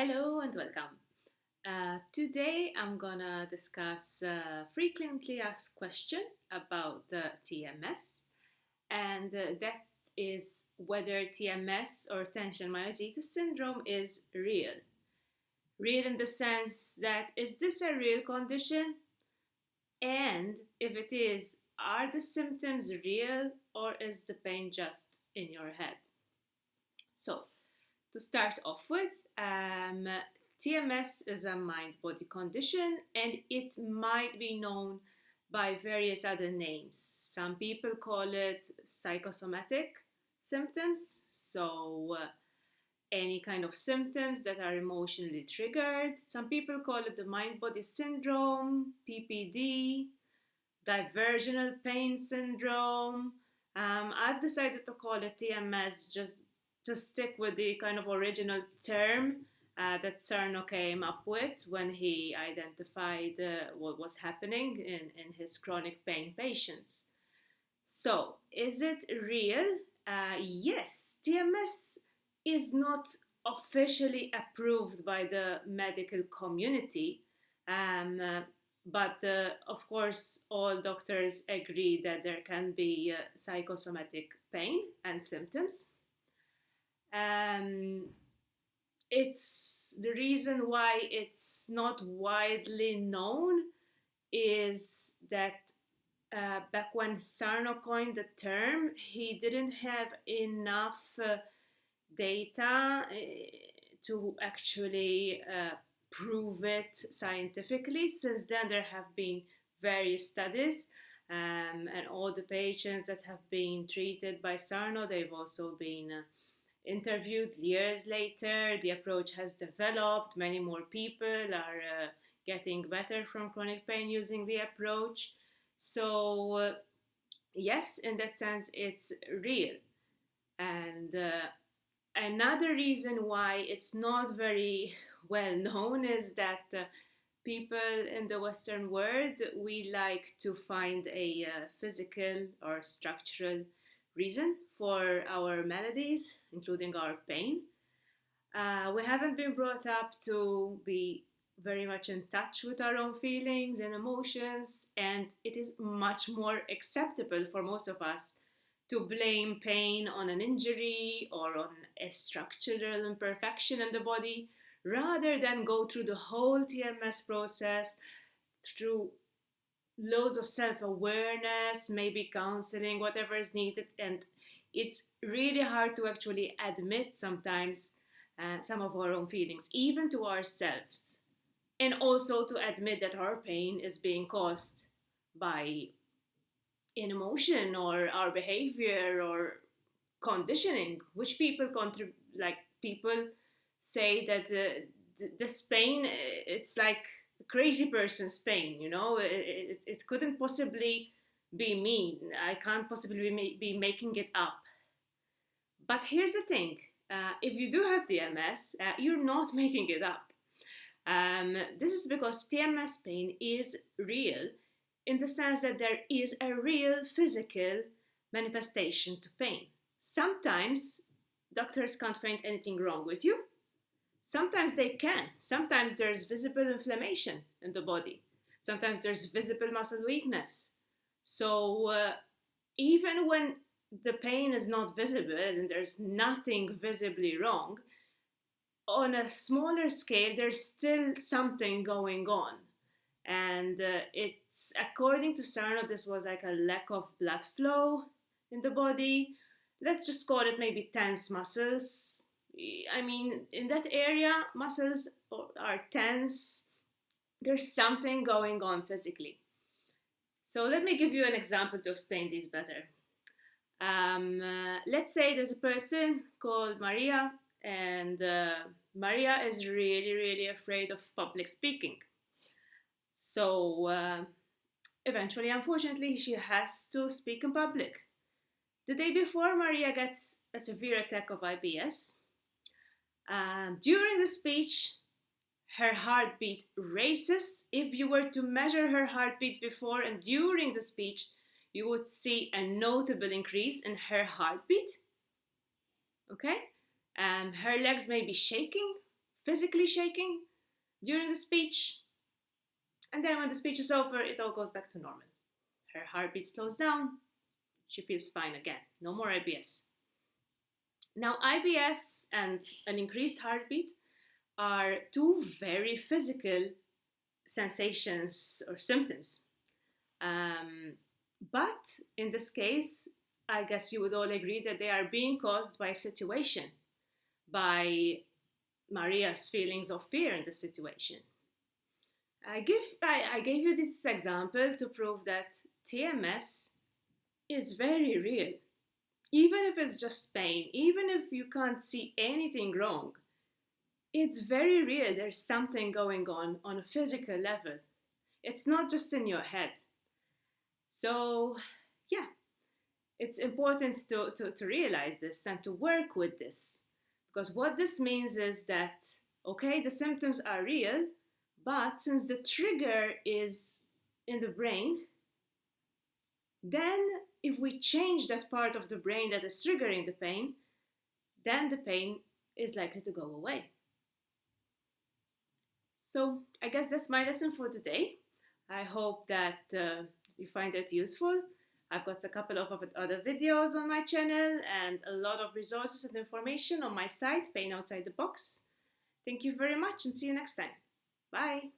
Hello and welcome. Today I'm gonna discuss a frequently asked question about the TMS, and that is whether TMS or Tension Myositis Syndrome is real. Real in the sense that is this a real condition? And if it is, are the symptoms real or is the pain just in your head? So, to start off with, TMS is a mind body condition and it might be known by various other names. Some people call it psychosomatic symptoms, so any kind of symptoms that are emotionally triggered. Some people call it the mind body syndrome, PPD, diversional pain syndrome. I've decided to call it TMS just to stick with the kind of original term that Sarno came up with when he identified what was happening in his chronic pain patients. So, is it real? Yes, TMS is not officially approved by the medical community, um, uh, but of course, all doctors agree that there can be psychosomatic pain and symptoms. Um, it's the reason why it's not widely known is that back when Sarno coined the term, he didn't have enough data to actually prove it scientifically. Since then, there have been various studies, and all the patients that have been treated by Sarno, they've also been interviewed years later. The approach has developed. Many more people are getting better from chronic pain using the approach. So, yes, in that sense, it's real. And another reason why it's not very well known is that people in the Western world, we like to find a physical or structural reason for our maladies, including our pain. We haven't been brought up to be very much in touch with our own feelings and emotions, and it is much more acceptable for most of us to blame pain on an injury or on a structural imperfection in the body rather than go through the whole TMS process through loads of self awareness, maybe counseling, whatever is needed. And it's really hard to actually admit sometimes some of our own feelings, even to ourselves. And also to admit that our pain is being caused by an emotion or our behavior or conditioning, which people contribute, like people say that this pain, it's like a crazy person's pain, it couldn't possibly be me. I can't possibly be making it up. But here's the thing, if you do have TMS, you're not making it up. This is because TMS pain is real in the sense that there is a real physical manifestation to pain. Sometimes doctors can't find anything wrong with you. Sometimes they can. Sometimes there's visible inflammation in the body. Sometimes there's visible muscle weakness. So even when the pain is not visible and there's nothing visibly wrong, on a smaller scale, there's still something going on. And it's according to Sarno, this was like a lack of blood flow in the body. Let's just call it maybe tense muscles. I mean, in that area, muscles are tense. There's something going on physically. So let me give you an example to explain this better. Let's say there's a person called Maria, and Maria is really, really afraid of public speaking. So eventually, unfortunately, she has to speak in public. The day before, Maria gets a severe attack of IBS. During the speech, her heartbeat races. If you were to measure her heartbeat before and during the speech, you would see a notable increase in her heartbeat. Okay? Her legs may be shaking physically shaking during the speech. And then when the speech is over, it all goes back to normal. Her heartbeat slows down. She feels fine again. No more IBS. Now, IBS and an increased heartbeat are two very physical sensations or symptoms. Um, but in this case, I guess you would all agree that they are being caused by a situation, by Maria's feelings of fear in the situation. I gave you this example to prove that TMS is very real. Even if it's just pain, even if you can't see anything wrong, it's very real. There's something going on a physical level. It's not just in your head. So, yeah, it's important to realize this and to work with this. Because what this means is that, okay, the symptoms are real, but since the trigger is in the brain, then if we change that part of the brain that is triggering the pain, then the pain is likely to go away. So I guess that's my lesson for today. I hope that you find it useful. I've got a couple of other videos on my channel and a lot of resources and information on my site, Pain Outside the Box. Thank you very much and see you next time. Bye.